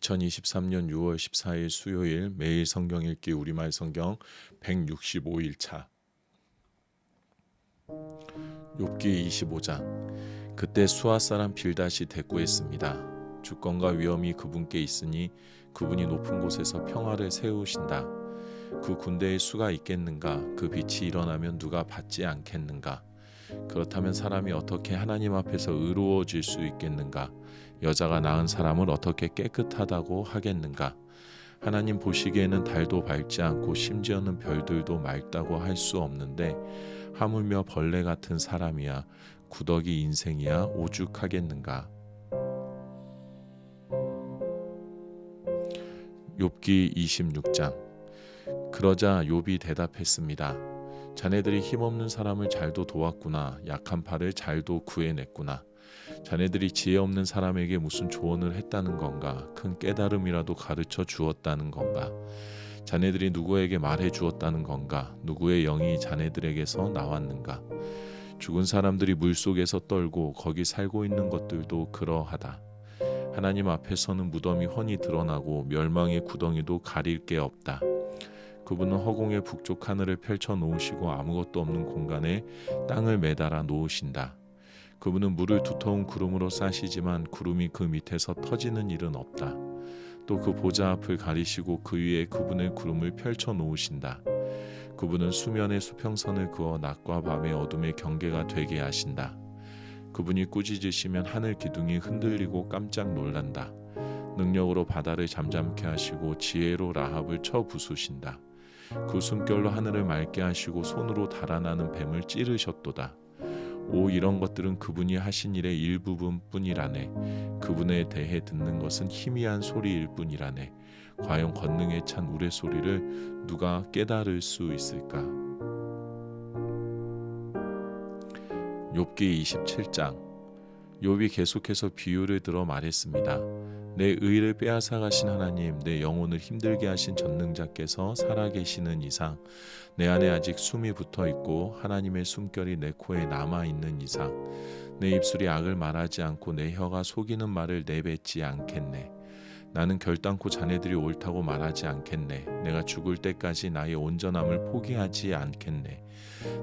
2023년 6월 14일 수요일 매일 성경 읽기 우리말 성경 165일차 욥기 25장. 그때 수아 사람 빌닷이 대꾸했습니다. 주권과 위엄이 그분께 있으니 그분이 높은 곳에서 평화를 세우신다. 그 군대에 수가 있겠는가? 그 빛이 일어나면 누가 받지 않겠는가? 그렇다면 사람이 어떻게 하나님 앞에서 의로워질 수 있겠는가? 여자가 낳은 사람을 어떻게 깨끗하다고 하겠는가? 하나님 보시기에는 달도 밝지 않고 심지어는 별들도 맑다고 할 수 없는데 하물며 벌레 같은 사람이야 구더기 인생이야 오죽하겠는가? 욥기 26장. 그러자 욥이 대답했습니다. 자네들이 힘없는 사람을 잘도 도왔구나. 약한 팔을 잘도 구해냈구나. 자네들이 지혜 없는 사람에게 무슨 조언을 했다는 건가? 큰 깨달음이라도 가르쳐 주었다는 건가? 자네들이 누구에게 말해 주었다는 건가? 누구의 영이 자네들에게서 나왔는가? 죽은 사람들이 물속에서 떨고 거기 살고 있는 것들도 그러하다. 하나님 앞에서는 무덤이 훤히 드러나고 멸망의 구덩이도 가릴 게 없다. 그분은 허공의 북쪽 하늘을 펼쳐 놓으시고 아무것도 없는 공간에 땅을 매달아 놓으신다. 그분은 물을 두터운 구름으로 싸시지만 구름이 그 밑에서 터지는 일은 없다. 또 그 보좌 앞을 가리시고 그 위에 그분의 구름을 펼쳐 놓으신다. 그분은 수면의 수평선을 그어 낮과 밤의 어둠의 경계가 되게 하신다. 그분이 꾸짖으시면 하늘 기둥이 흔들리고 깜짝 놀란다. 능력으로 바다를 잠잠케 하시고 지혜로 라합을 쳐 부수신다. 그 숨결로 하늘을 맑게 하시고 손으로 달아나는 뱀을 찌르셨도다. 오, 이런 것들은 그분이 하신 일의 일부분뿐이라네. 그분에 대해 듣는 것은 희미한 소리일 뿐이라네. 과연 권능에 찬 우레소리를 누가 깨달을 수 있을까? 욥기 27장. 욥이 계속해서 비유를 들어 말했습니다. 내 의를 빼앗아 가신 하나님, 내 영혼을 힘들게 하신 전능자께서 살아계시는 이상, 내 안에 아직 숨이 붙어 있고 하나님의 숨결이 내 코에 남아 있는 이상, 내 입술이 악을 말하지 않고 내 혀가 속이는 말을 내뱉지 않겠네. 나는 결단코 자네들이 옳다고 말하지 않겠네. 내가 죽을 때까지 나의 온전함을 포기하지 않겠네.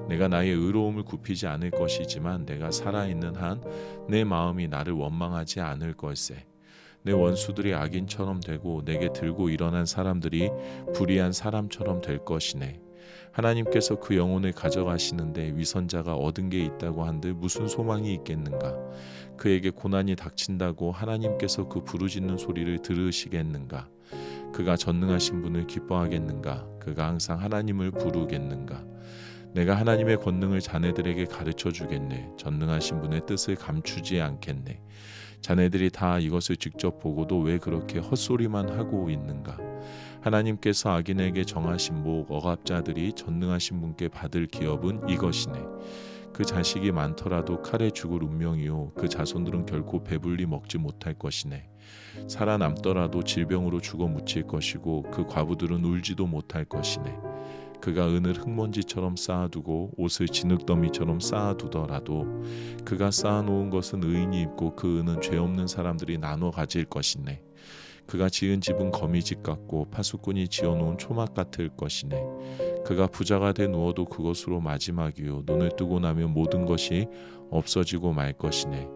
내가 나의 의로움을 굽히지 않을 것이지만 내가 살아있는 한 내 마음이 나를 원망하지 않을 걸세. 내 원수들이 악인처럼 되고 내게 들고 일어난 사람들이 불의한 사람처럼 될 것이네. 하나님께서 그 영혼을 가져가시는데 위선자가 얻은 게 있다고 한들 무슨 소망이 있겠는가? 그에게 고난이 닥친다고 하나님께서 그 부르짖는 소리를 들으시겠는가? 그가 전능하신 분을 기뻐하겠는가? 그가 항상 하나님을 부르겠는가? 내가 하나님의 권능을 자네들에게 가르쳐 주겠네. 전능하신 분의 뜻을 감추지 않겠네. 자네들이 다 이것을 직접 보고도 왜 그렇게 헛소리만 하고 있는가? 하나님께서 악인에게 정하신 목 억압자들이 전능하신 분께 받을 기업은 이것이네. 그 자식이 많더라도 칼에 죽을 운명이요 그 자손들은 결코 배불리 먹지 못할 것이네. 살아남더라도 질병으로 죽어 묻힐 것이고 그 과부들은 울지도 못할 것이네. 그가 은을 흙먼지처럼 쌓아두고 옷을 진흙더미처럼 쌓아두더라도 그가 쌓아놓은 것은 의인이 입고 그 은은 죄 없는 사람들이 나눠 가질 것이네. 그가 지은 집은 거미집 같고 파수꾼이 지어놓은 초막 같을 것이네. 그가 부자가 돼 누워도 그것으로 마지막이요 눈을 뜨고 나면 모든 것이 없어지고 말 것이네.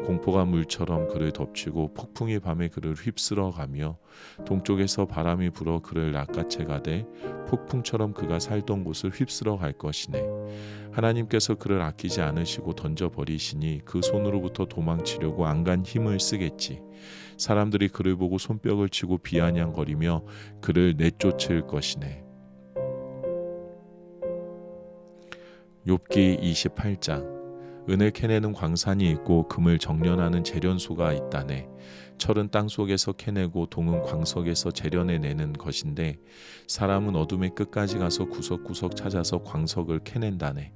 공포가 물처럼 그를 덮치고 폭풍이 밤에 그를 휩쓸어 가며 동쪽에서 바람이 불어 그를 낚아채 가되 폭풍처럼 그가 살던 곳을 휩쓸어 갈 것이네. 하나님께서 그를 아끼지 않으시고 던져버리시니 그 손으로부터 도망치려고 안간 힘을 쓰겠지. 사람들이 그를 보고 손뼉을 치고 비아냥거리며 그를 내쫓을 것이네. 욥기 28장. 은을 캐내는 광산이 있고 금을 정련하는 재련소가 있다네. 철은 땅속에서 캐내고 동은 광석에서 재련해내는 것인데 사람은 어둠의 끝까지 가서 구석구석 찾아서 광석을 캐낸다네.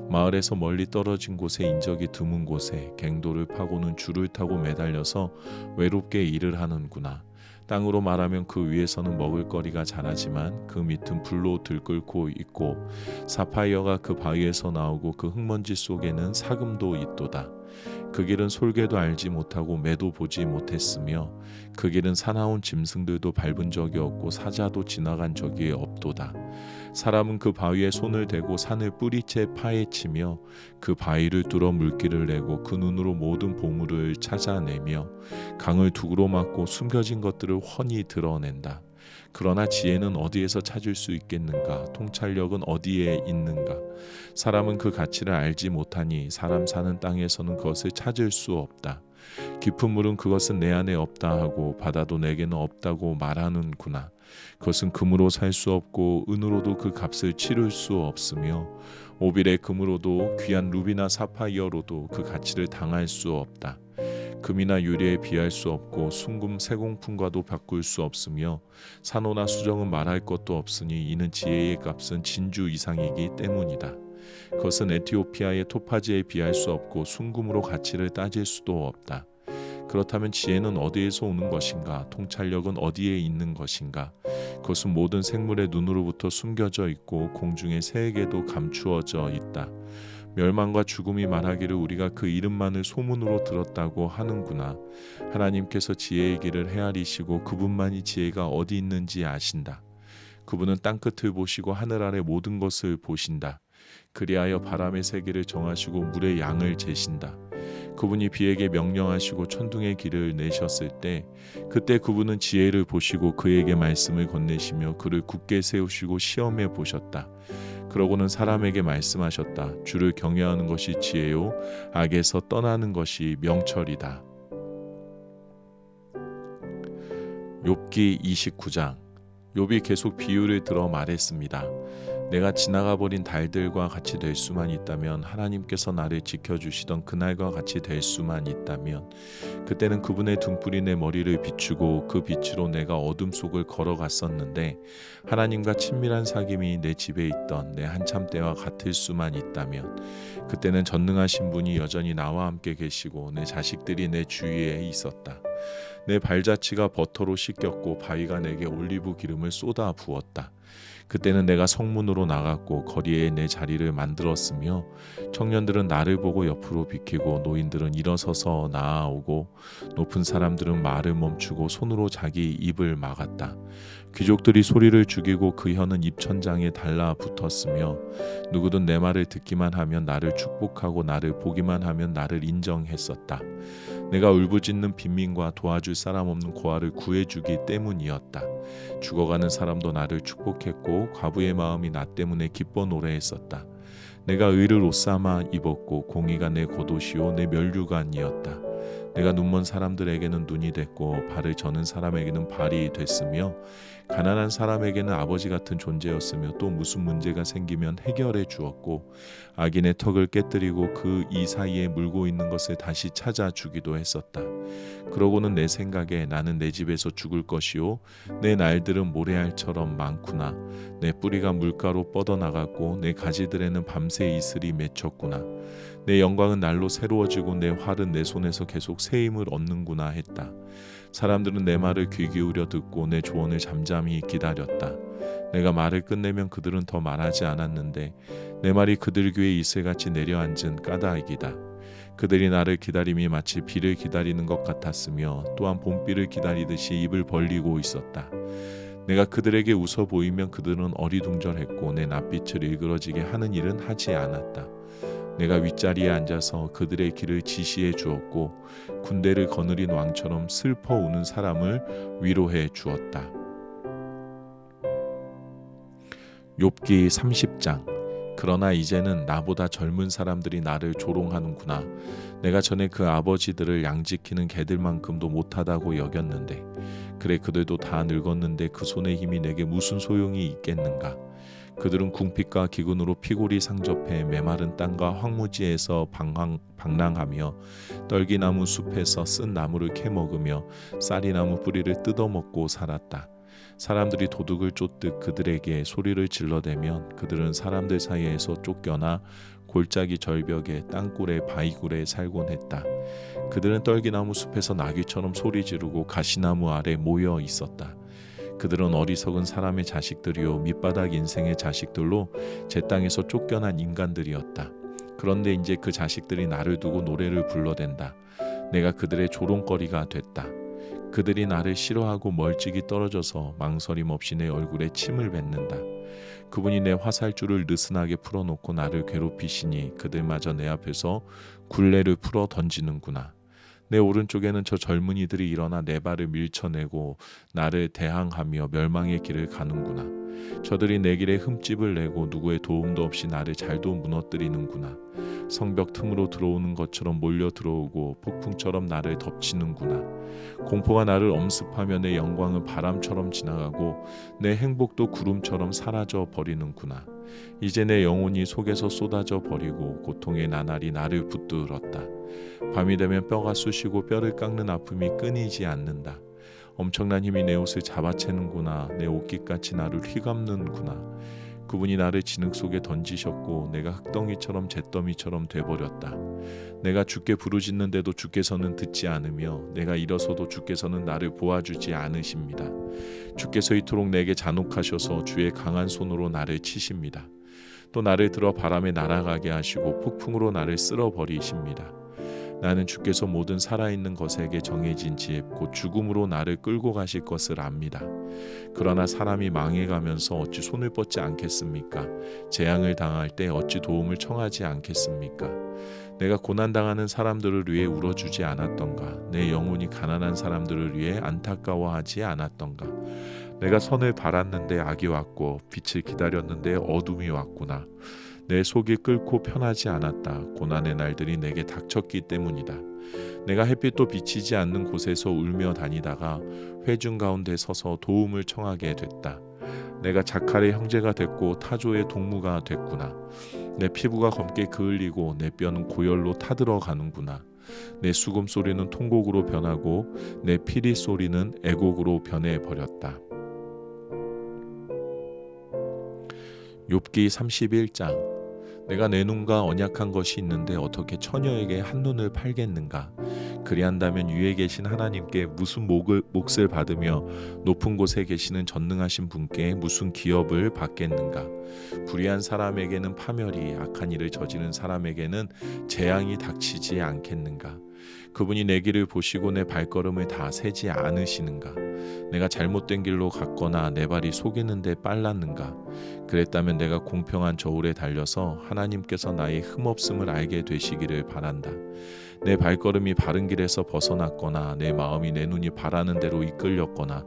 마을에서 멀리 떨어진 곳에 인적이 드문 곳에 갱도를 파고는 줄을 타고 매달려서 외롭게 일을 하는구나. 땅으로 말하면 그 위에서는 먹을거리가 자라지만 그 밑은 불로 들끓고 있고 사파이어가 그 바위에서 나오고 그 흙먼지 속에는 사금도 있도다. 그 길은 솔개도 알지 못하고 매도 보지 못했으며 그 길은 사나운 짐승들도 밟은 적이 없고 사자도 지나간 적이 없도다. 사람은 그 바위에 손을 대고 산을 뿌리째 파헤치며 그 바위를 뚫어 물기를 내고 그 눈으로 모든 보물을 찾아내며 강을 두구로 막고 숨겨진 것들을 훤히 드러낸다. 그러나 지혜는 어디에서 찾을 수 있겠는가? 통찰력은 어디에 있는가? 사람은 그 가치를 알지 못하니 사람 사는 땅에서는 그것을 찾을 수 없다. 깊은 물은 그것은 내 안에 없다 하고 바다도 내게는 없다고 말하는구나. 그것은 금으로 살 수 없고 은으로도 그 값을 치를 수 없으며 오빌의 금으로도 귀한 루비나 사파이어로도 그 가치를 당할 수 없다. 금이나 유리에 비할 수 없고 순금 세공품과도 바꿀 수 없으며 산호나 수정은 말할 것도 없으니 이는 지혜의 값은 진주 이상이기 때문이다. 그것은 에티오피아의 토파즈에 비할 수 없고 순금으로 가치를 따질 수도 없다. 그렇다면 지혜는 어디에서 오는 것인가? 통찰력은 어디에 있는 것인가? 그것은 모든 생물의 눈으로부터 숨겨져 있고 공중의 새에게도 감추어져 있다. 멸망과 죽음이 말하기를 우리가 그 이름만을 소문으로 들었다고 하는구나. 하나님께서 지혜의 길을 헤아리시고 그분만이 지혜가 어디 있는지 아신다. 그분은 땅끝을 보시고 하늘 아래 모든 것을 보신다. 그리하여 바람의 세계를 정하시고 물의 양을 재신다. 그분이 비에게 명령하시고 천둥의 길을 내셨을 때 그때 그분은 지혜를 보시고 그에게 말씀을 건네시며 그를 굳게 세우시고 시험해 보셨다. 그러고는 사람에게 말씀하셨다. 주를 경외하는 것이 지혜요 악에서 떠나는 것이 명철이다. 욥기 29장. 욥이 계속 비유를 들어 말했습니다. 내가 지나가 버린 달들과 같이 될 수만 있다면, 하나님께서 나를 지켜주시던 그날과 같이 될 수만 있다면, 그때는 그분의 등불이 내 머리를 비추고 그 빛으로 내가 어둠 속을 걸어갔었는데, 하나님과 친밀한 사귐이 내 집에 있던 내 한참 때와 같을 수만 있다면, 그때는 전능하신 분이 여전히 나와 함께 계시고 내 자식들이 내 주위에 있었다. 내 발자취가 버터로 씻겼고 바위가 내게 올리브 기름을 쏟아 부었다. 그때는 내가 성문으로 나갔고 거리에 내 자리를 만들었으며 청년들은 나를 보고 옆으로 비키고 노인들은 일어서서 나아오고 높은 사람들은 말을 멈추고 손으로 자기 입을 막았다. 귀족들이 소리를 죽이고 그 혀는 입천장에 달라붙었으며 누구든 내 말을 듣기만 하면 나를 축복하고 나를 보기만 하면 나를 인정했었다. 내가 울부짖는 빈민과 도와줄 사람 없는 고아를 구해주기 때문이었다. 죽어가는 사람도 나를 축복했고 과부의 마음이 나 때문에 기뻐 노래했었다. 내가 의를 옷삼아 입었고 공의가 내 겉옷이요 내 면류관이었다. 내가 눈먼 사람들에게는 눈이 됐고 발을 저는 사람에게는 발이 됐으며 가난한 사람에게는 아버지 같은 존재였으며 또 무슨 문제가 생기면 해결해 주었고 악인의 턱을 깨뜨리고 그 이 사이에 물고 있는 것을 다시 찾아주기도 했었다. 그러고는 내 생각에 나는 내 집에서 죽을 것이요 내 날들은 모래알처럼 많구나. 내 뿌리가 물가로 뻗어나갔고 내 가지들에는 밤새 이슬이 맺혔구나. 내 영광은 날로 새로워지고 내 활은 내 손에서 계속 새 힘을 얻는구나 했다. 사람들은 내 말을 귀 기울여 듣고 내 조언을 잠잠히 기다렸다. 내가 말을 끝내면 그들은 더 말하지 않았는데 내 말이 그들 귀에 이슬같이 내려앉은 까닭이다. 그들이 나를 기다림이 마치 비를 기다리는 것 같았으며 또한 봄비를 기다리듯이 입을 벌리고 있었다. 내가 그들에게 웃어 보이면 그들은 어리둥절했고 내 낯빛을 일그러지게 하는 일은 하지 않았다. 내가 윗자리에 앉아서 그들의 길을 지시해 주었고 군대를 거느린 왕처럼 슬퍼 우는 사람을 위로해 주었다. 욥기 30장. 그러나 이제는 나보다 젊은 사람들이 나를 조롱하는구나. 내가 전에 그 아버지들을 양지키는 개들만큼도 못하다고 여겼는데 그래 그들도 다 늙었는데 그 손의 힘이 내게 무슨 소용이 있겠는가. 그들은 궁핍과 기근으로 피골이 상접해 메마른 땅과 황무지에서 방랑하며 떨기나무 숲에서 쓴 나무를 캐먹으며 쌀이나무 뿌리를 뜯어먹고 살았다. 사람들이 도둑을 쫓듯 그들에게 소리를 질러대면 그들은 사람들 사이에서 쫓겨나 골짜기 절벽에 땅굴에 바위굴에 살곤 했다. 그들은 떨기나무 숲에서 나귀처럼 소리 지르고 가시나무 아래 모여 있었다. 그들은 어리석은 사람의 자식들이요 밑바닥 인생의 자식들로 제 땅에서 쫓겨난 인간들이었다. 그런데 이제 그 자식들이 나를 두고 노래를 불러댄다. 내가 그들의 조롱거리가 됐다. 그들이 나를 싫어하고 멀찍이 떨어져서 망설임 없이 내 얼굴에 침을 뱉는다. 그분이 내 화살줄을 느슨하게 풀어놓고 나를 괴롭히시니 그들마저 내 앞에서 굴레를 풀어 던지는구나. 내 오른쪽에는 저 젊은이들이 일어나 내 발을 밀쳐내고 나를 대항하며 멸망의 길을 가는구나. 저들이 내 길에 흠집을 내고 누구의 도움도 없이 나를 잘도 무너뜨리는구나. 성벽 틈으로 들어오는 것처럼 몰려 들어오고 폭풍처럼 나를 덮치는구나. 공포가 나를 엄습하며 내 영광은 바람처럼 지나가고 내 행복도 구름처럼 사라져 버리는구나. 이제 내 영혼이 속에서 쏟아져 버리고 고통의 나날이 나를 붙들었다. 밤이 되면 뼈가 쑤시고 뼈를 깎는 아픔이 끊이지 않는다. 엄청난 힘이 내 옷을 잡아채는구나. 내 옷깃같이 나를 휘감는구나. 그분이 나를 진흙 속에 던지셨고 내가 흙덩이처럼 잿더미처럼 돼버렸다. 내가 주께 부르짖는데도 주께서는 듣지 않으며 내가 일어서도 주께서는 나를 보아주지 않으십니다. 주께서 이토록 내게 잔혹하셔서 주의 강한 손으로 나를 치십니다. 또 나를 들어 바람에 날아가게 하시고 폭풍으로 나를 쓸어버리십니다. 나는 주께서 모든 살아있는 것에게 정해진 집 곧 죽음으로 나를 끌고 가실 것을 압니다. 그러나 사람이 망해가면서 어찌 손을 뻗지 않겠습니까? 재앙을 당할 때 어찌 도움을 청하지 않겠습니까? 내가 고난당하는 사람들을 위해 울어주지 않았던가? 내 영혼이 가난한 사람들을 위해 안타까워하지 않았던가? 내가 선을 바랐는데 악이 왔고 빛을 기다렸는데 어둠이 왔구나. 내 속이 끓고 편하지 않았다. 고난의 날들이 내게 닥쳤기 때문이다. 내가 햇빛도 비치지 않는 곳에서 울며 다니다가 회중 가운데 서서 도움을 청하게 됐다. 내가 자칼의 형제가 됐고 타조의 동무가 됐구나. 내 피부가 검게 그을리고 내 뼈는 고열로 타들어가는구나. 내 수금 소리는 통곡으로 변하고 내 피리 소리는 애곡으로 변해버렸다. 욥기 31장. 내가 내 눈과 언약한 것이 있는데 어떻게 처녀에게 한눈을 팔겠는가? 그리한다면 위에 계신 하나님께 무슨 몫을 받으며 높은 곳에 계시는 전능하신 분께 무슨 기업을 받겠는가? 불의한 사람에게는 파멸이, 악한 일을 저지른 사람에게는 재앙이 닥치지 않겠는가? 그분이 내 길을 보시고 내 발걸음을 다 세지 않으시는가? 내가 잘못된 길로 갔거나 내 발이 속이는 데 빨랐는가? 그랬다면 내가 공평한 저울에 달려서 하나님께서 나의 흠없음을 알게 되시기를 바란다. 내 발걸음이 바른 길에서 벗어났거나 내 마음이 내 눈이 바라는 대로 이끌렸거나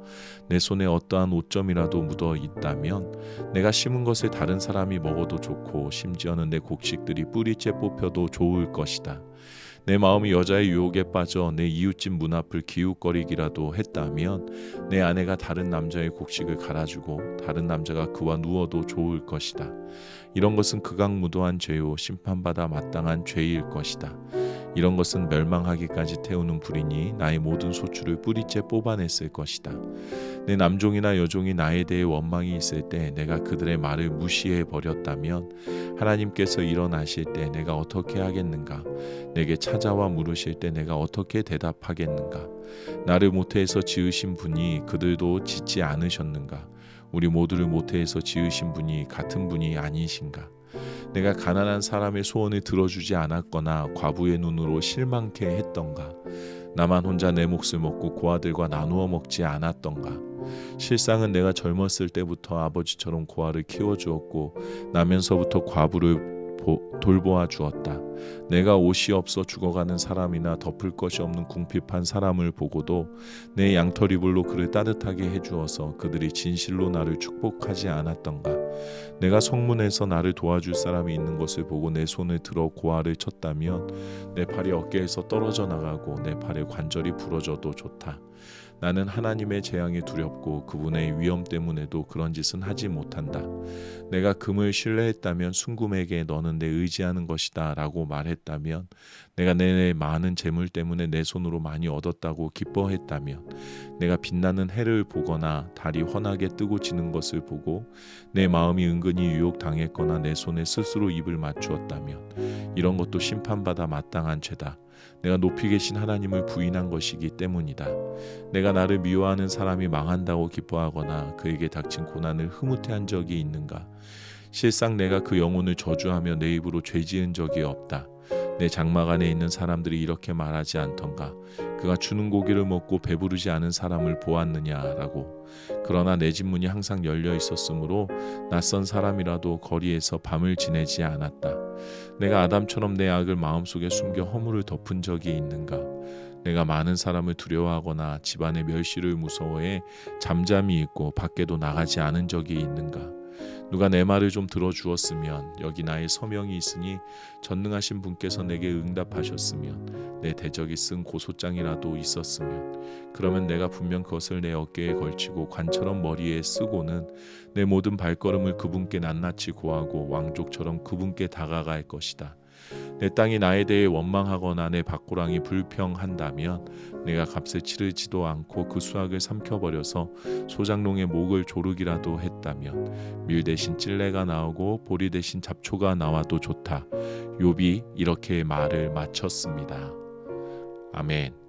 내 손에 어떠한 오점이라도 묻어 있다면 내가 심은 것을 다른 사람이 먹어도 좋고 심지어는 내 곡식들이 뿌리째 뽑혀도 좋을 것이다. 내 마음이 여자의 유혹에 빠져 내 이웃집 문 앞을 기웃거리기라도 했다면 내 아내가 다른 남자의 곡식을 갈아주고 다른 남자가 그와 누워도 좋을 것이다. 이런 것은 극악무도한 죄요 심판받아 마땅한 죄일 것이다. 이런 것은 멸망하기까지 태우는 불이니 나의 모든 소출을 뿌리째 뽑아냈을 것이다. 내 남종이나 여종이 나에 대해 원망이 있을 때 내가 그들의 말을 무시해 버렸다면 하나님께서 일어나실 때 내가 어떻게 하겠는가? 내게 찾아와 물으실 때 내가 어떻게 대답하겠는가? 나를 모태에서 지으신 분이 그들도 짓지 않으셨는가? 우리 모두를 모태에서 지으신 분이 같은 분이 아니신가? 내가 가난한 사람의 소원을 들어주지 않았거나 과부의 눈으로 실망케 했던가? 나만 혼자 내 몫을 먹고 고아들과 나누어 먹지 않았던가? 실상은 내가 젊었을 때부터 아버지처럼 고아를 키워주었고 나면서부터 과부를 돌보아 주었다. 내가 옷이 없어 죽어가는 사람이나 덮을 것이 없는 궁핍한 사람을 보고도 내 양털 이불로 그를 따뜻하게 해주어서 그들이 진실로 나를 축복하지 않았던가? 내가 성문에서 나를 도와줄 사람이 있는 것을 보고 내 손을 들어 고아를 쳤다면 내 팔이 어깨에서 떨어져 나가고 내 팔의 관절이 부러져도 좋다. 나는 하나님의 재앙이 두렵고 그분의 위엄 때문에도 그런 짓은 하지 못한다. 내가 금을 신뢰했다면 순금에게 너는 내 의지하는 것이다 라고 말했다면 내가 내 많은 재물 때문에 내 손으로 많이 얻었다고 기뻐했다면 내가 빛나는 해를 보거나 달이 환하게 뜨고 지는 것을 보고 내 마음이 은근히 유혹당했거나 내 손에 스스로 입을 맞추었다면 이런 것도 심판받아 마땅한 죄다. 내가 높이 계신 하나님을 부인한 것이기 때문이다. 내가 나를 미워하는 사람이 망한다고 기뻐하거나 그에게 닥친 고난을 흐뭇해한 적이 있는가? 실상 내가 그 영혼을 저주하며 내 입으로 죄 지은 적이 없다. 내 장막 안에 있는 사람들이 이렇게 말하지 않던가. 그가 주는 고기를 먹고 배부르지 않은 사람을 보았느냐라고. 그러나 내 집 문이 항상 열려 있었으므로 낯선 사람이라도 거리에서 밤을 지내지 않았다. 내가 아담처럼 내 악을 마음속에 숨겨 허물을 덮은 적이 있는가? 내가 많은 사람을 두려워하거나 집안의 멸시를 무서워해 잠잠히 있고 밖에도 나가지 않은 적이 있는가? 누가 내 말을 좀 들어주었으면 여기 나의 서명이 있으니 전능하신 분께서 내게 응답하셨으면 내 대적이 쓴 고소장이라도 있었으면 그러면 내가 분명 그것을 내 어깨에 걸치고 관처럼 머리에 쓰고는 내 모든 발걸음을 그분께 낱낱이 고하고 왕족처럼 그분께 다가갈 것이다. 내 땅이 나에 대해 원망하거나 내 밭고랑이 불평한다면 내가 값을 치르지도 않고 그 수확을 삼켜버려서 소장농의 목을 조르기라도 했다면 밀 대신 찔레가 나오고 보리 대신 잡초가 나와도 좋다. 욥이 이렇게 말을 마쳤습니다. 아멘.